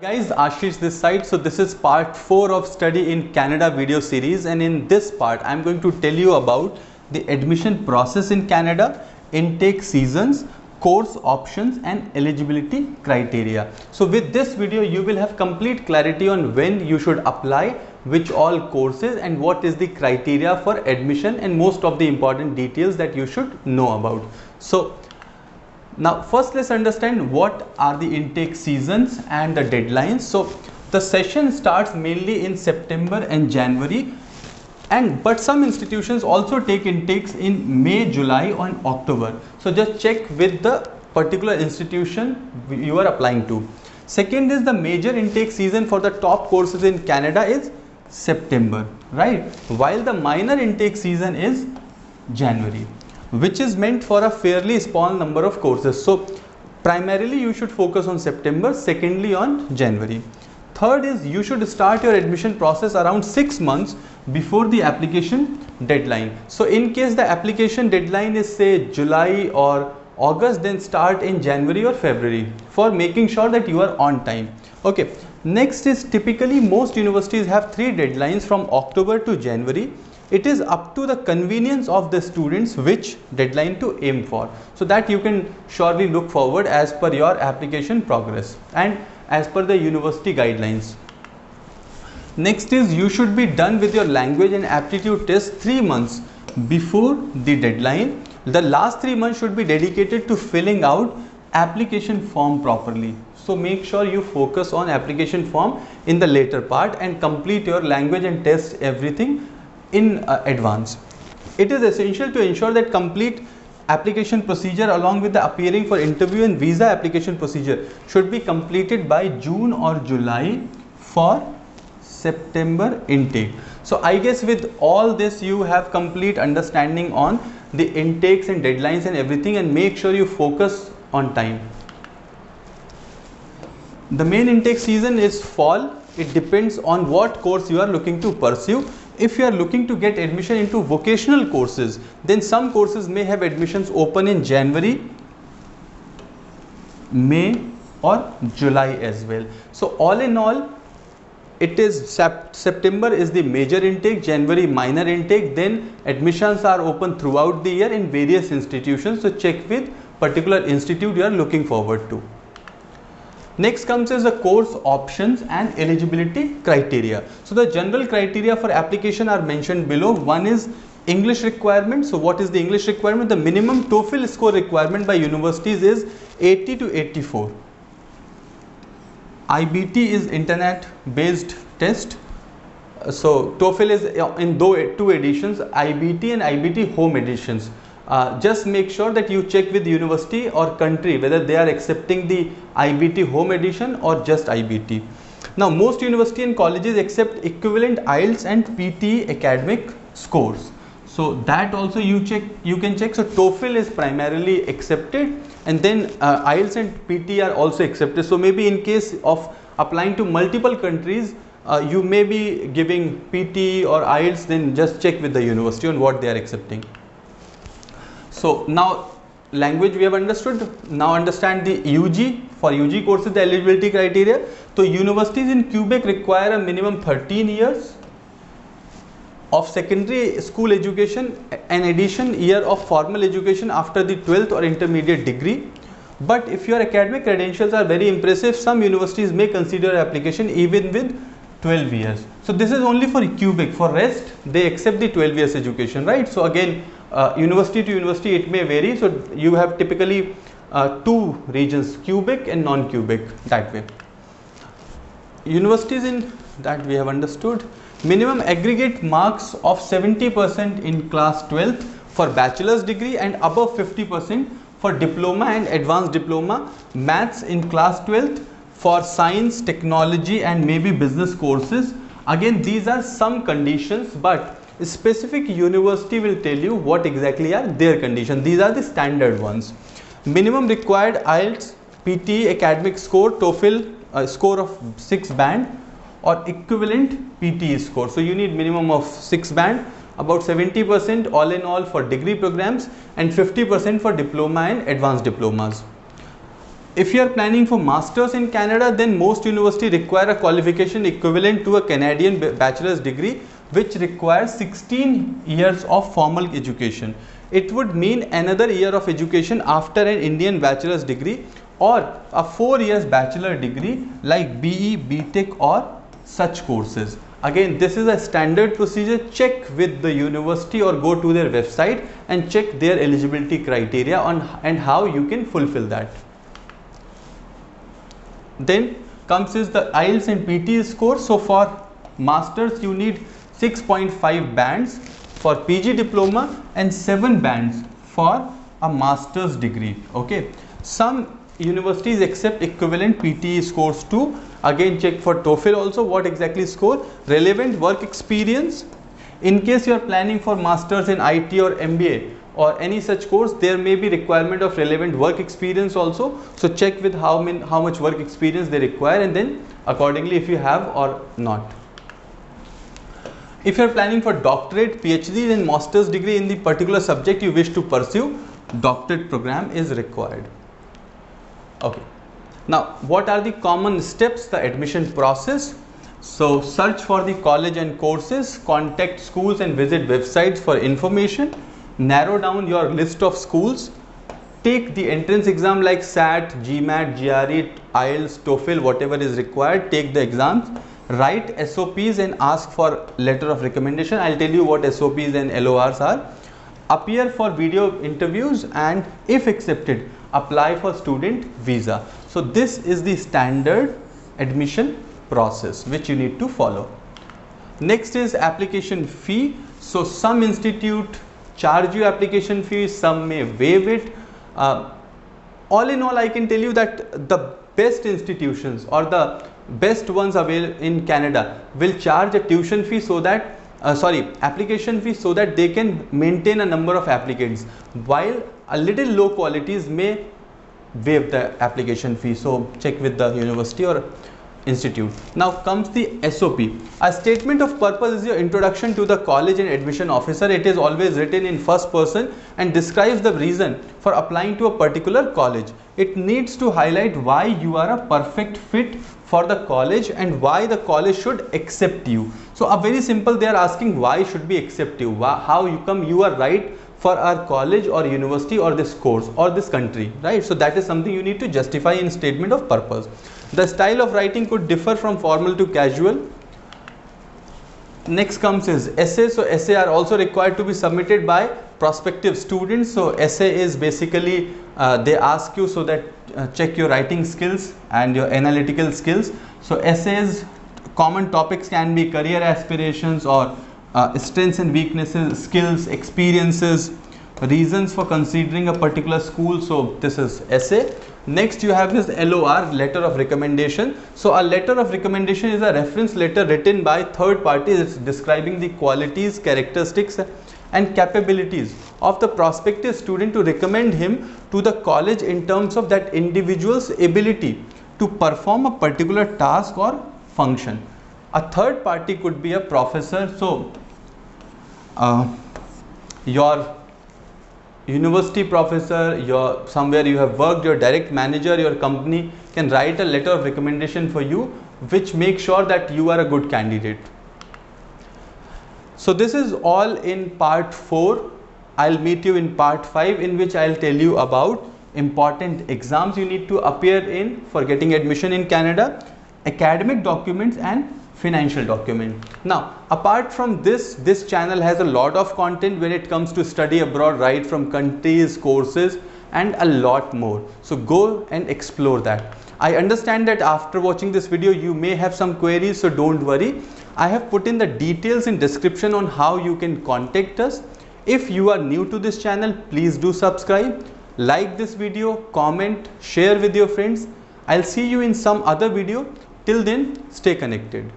Guys, Ashish this side. So this is part 4 of study in Canada video series, and in this part I'm going to tell you about the admission process in Canada, intake seasons, course options and eligibility criteria. So with this video you will have complete clarity on when you should apply, which all courses, and what is the criteria for admission, and most of the important details that you should know about. So now first let's understand what are the intake seasons and the deadlines. So the session starts mainly in September and January, but some institutions also take intakes in May, July and October. So just check with the particular institution you are applying to. Second is the major intake season for the top courses in Canada is September, right? While the minor intake season is January, which is meant for a fairly small number of courses. So primarily you should focus on September, secondly on January. Third is you should start your admission process around 6 months before the application deadline. So in case the application deadline is say July or August, then start in January or February for making sure that you are on time. Okay. Next is typically most universities have 3 deadlines from October to January. It is up to the convenience of the students which deadline to aim for, so that you can surely look forward as per your application progress and as per the university guidelines. Next is you should be done with your language and aptitude test 3 months before the deadline. The last 3 months should be dedicated to filling out application form properly. So make sure you focus on application form in the later part and complete your language and test everything in advance. It is essential to ensure that complete application procedure along with the appearing for interview and visa application procedure should be completed by June or July for September intake. So I guess with all this you have complete understanding on the intakes and deadlines and everything, and make sure you focus on time. The main intake season is fall. It depends on what course you are looking to pursue. If you are looking to get admission into vocational courses, then some courses may have admissions open in January, May or July as well. So all in all, it is September is the major intake, January minor intake, then admissions are open throughout the year in various institutions. So check with particular institute you are looking forward to. Next comes as the course options and eligibility criteria. So the general criteria for application are mentioned below. One is English requirement. So what is the English requirement? The minimum TOEFL score requirement by universities is 80 to 84. IBT is internet based test. So TOEFL is in 2 editions, IBT and IBT home editions. Just make sure that you check with the university or country whether they are accepting the IBT home edition or just IBT. Now most university and colleges accept equivalent IELTS and PT academic scores. So that also you can check. So TOEFL is primarily accepted, and then IELTS and PT are also accepted. So maybe in case of applying to multiple countries, you may be giving PT or IELTS, then just check with the university on what they are accepting. So now language we have understood. Now understand the UG. For UG courses, the eligibility criteria. So universities in Quebec require a minimum 13 years of secondary school education, an addition year of formal education after the 12th or intermediate degree. But if your academic credentials are very impressive, some universities may consider application even with 12 years. So this is only for Quebec. For rest, they accept the 12 years education, right? So again, university to university it may vary. So you have typically 2 regions, Quebec and non-Quebec, that way. Universities in that we have understood. Minimum aggregate marks of 70% in class 12th for bachelor's degree and above 50% for diploma and advanced diploma. Maths in class 12th for science, technology and maybe business courses. Again, these are some conditions, but a specific university will tell you what exactly are their conditions. These are the standard ones. Minimum required IELTS, PT academic score, TOEFL score of 6 band or equivalent PT score. So you need minimum of 6 band, about 70% all in all for degree programs and 50% for diploma and advanced diplomas. If you are planning for masters in Canada, then most universities require a qualification equivalent to a Canadian bachelor's degree, which requires 16 years of formal education. It would mean another year of education after an Indian bachelor's degree, or a 4 years bachelor degree like BE, BTech or such courses. Again, this is a standard procedure. Check with the university or go to their website and check their eligibility criteria on and how you can fulfill that. Then comes is the IELTS and PTE score. So for masters you need 6.5 bands, for PG diploma and 7 bands for a master's degree. Okay, some universities accept equivalent PTE scores too. Again, check for TOEFL also what exactly score. Relevant work experience. In case you are planning for masters in IT or MBA or any such course, there may be requirement of relevant work experience also. So check with how much work experience they require, and then accordingly if you have or not. If you are planning for doctorate, PhD and master's degree in the particular subject you wish to pursue, doctorate program is required. Okay. Now, what are the common steps, the admission process? So, search for the college and courses, contact schools and visit websites for information, narrow down your list of schools, take the entrance exam like SAT, GMAT, GRE, IELTS, TOEFL, whatever is required, take the exams, write SOPs and ask for letter of recommendation. I'll tell you what SOPs and LORs are. Appear for video interviews, and if accepted, apply for student visa. So this is the standard admission process which you need to follow. Next is application fee. So some institute charge you application fee, some may waive it. All in all, I can tell you that the best institutions or the best ones available in Canada will charge a tuition fee so that application fee so that they can maintain a number of applicants, while a little low qualities may waive the application fee. So check with the university or institute. Now comes the SOP. A statement of purpose is your introduction to the college and admission officer. It is always written in first person and describes the reason for applying to a particular college. It needs to highlight why you are a perfect fit for the college and why the college should accept you. So a very simple, they are asking why should we accept you, how you come you are right for our college or university or this course or this country, right? So that is something you need to justify in statement of purpose. The style of writing could differ from formal to casual. Next comes is essay. So essay are also required to be submitted by prospective students. So essay is basically they ask you so that check your writing skills and your analytical skills. So essays, common topics can be career aspirations or strengths and weaknesses, skills, experiences, reasons for considering a particular school. So this is essay. Next you have this LOR, letter of recommendation. So a letter of recommendation is a reference letter written by third parties describing the qualities, characteristics and capabilities of the prospective student to recommend him to the college in terms of that individual's ability to perform a particular task or function. A third party could be a professor. So your university professor, your somewhere you have worked, your direct manager, your company can write a letter of recommendation for you, which makes sure that you are a good candidate. So this is all in part 4. I'll meet you in part 5, in which I'll tell you about important exams you need to appear in for getting admission in Canada, academic documents and financial document. Now apart from this channel has a lot of content when it comes to study abroad, right from countries, courses and a lot more. So go and explore that. I understand that after watching this video you may have some queries, so don't worry. I have put in the details in description on how you can contact us. If you are new to this channel, please do subscribe, like this video, comment, share with your friends. I'll see you in some other video. Till then, stay connected.